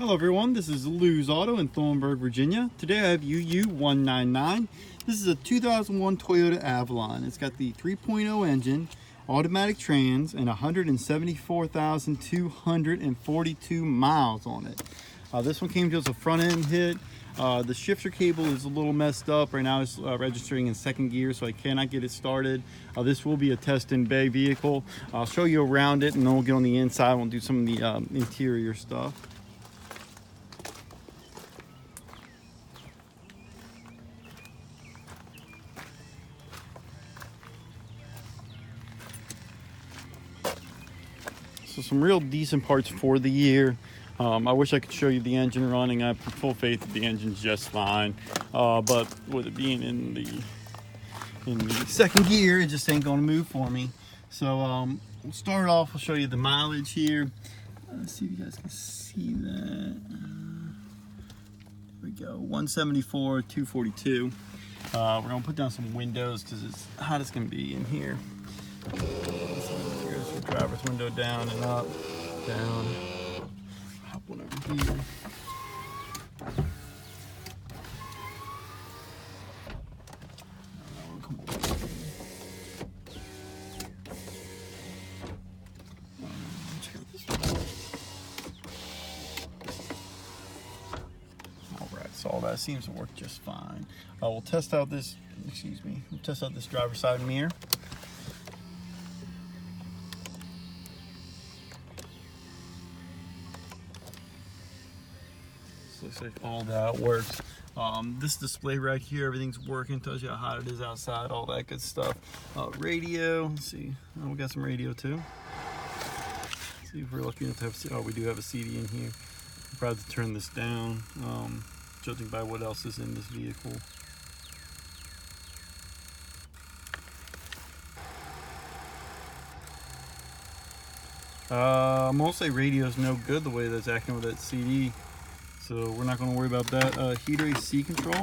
Hello everyone, this is Lews Auto in Thornburg, Virginia. Today I have UU199. This is a 2001 Toyota Avalon. It's got the 3.0 engine, automatic trans, and 174,242 miles on it. This one came to us a front end hit. The shifter cable is a little messed up. Right now it's registering in second gear, so I cannot get it started. This will be a test and bay vehicle. I'll show you around it and then we'll get on the inside. We'll do some of the interior stuff. So some real decent parts for the year. I wish I could show you the engine running. I have full faith that the engine's just fine. But with it being in the second gear, it just ain't gonna move for me. So we'll start off, I'll show you the mileage here. Let's see if you guys can see that. Here we go, 174, 242. We're gonna put down some windows because it's hot as can be in here. Here's the driver's window down and up, down. Hop one over here. Alright, so all that seems to work just fine. We'll test out this, we'll test out this driver's side mirror. Looks like all that works. This display right here, everything's working, tells you how hot it is outside, all that good stuff. Radio, let's see, we got some radio too. Let's see if we're lucky enough to have, oh, we do have a CD in here. I'm proud to turn this down, judging by what else is in this vehicle. I'm gonna say radio's no good the way that's acting with that CD. So we're not going to worry about that. Heater AC control.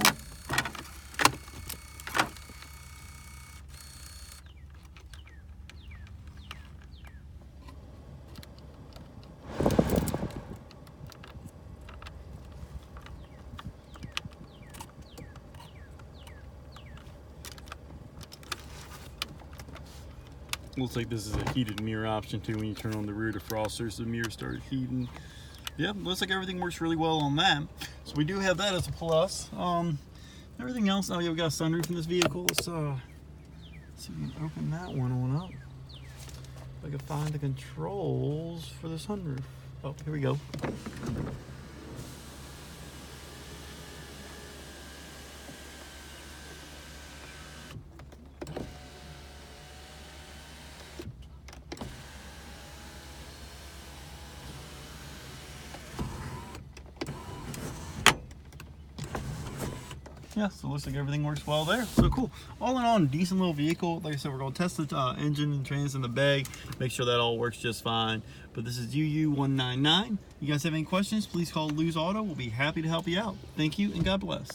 Looks like this is a heated mirror option too. When you turn on the rear defrosters, the mirror started heating. Yeah, looks like everything works really well on that. So we do have that as a plus. Everything else, oh yeah, we got a sunroof in this vehicle. Let's see if we can open that one on up. If I can find the controls for the sunroof. Oh, here we go. Yeah, so it looks like everything works well there. So cool. All in all, decent little vehicle. Like I said, we're going to test the engine and trans in the bag, make sure that all works just fine. But this is UU199. You guys have any questions, please call Lews Auto. We'll be happy to help you out. Thank you and God bless.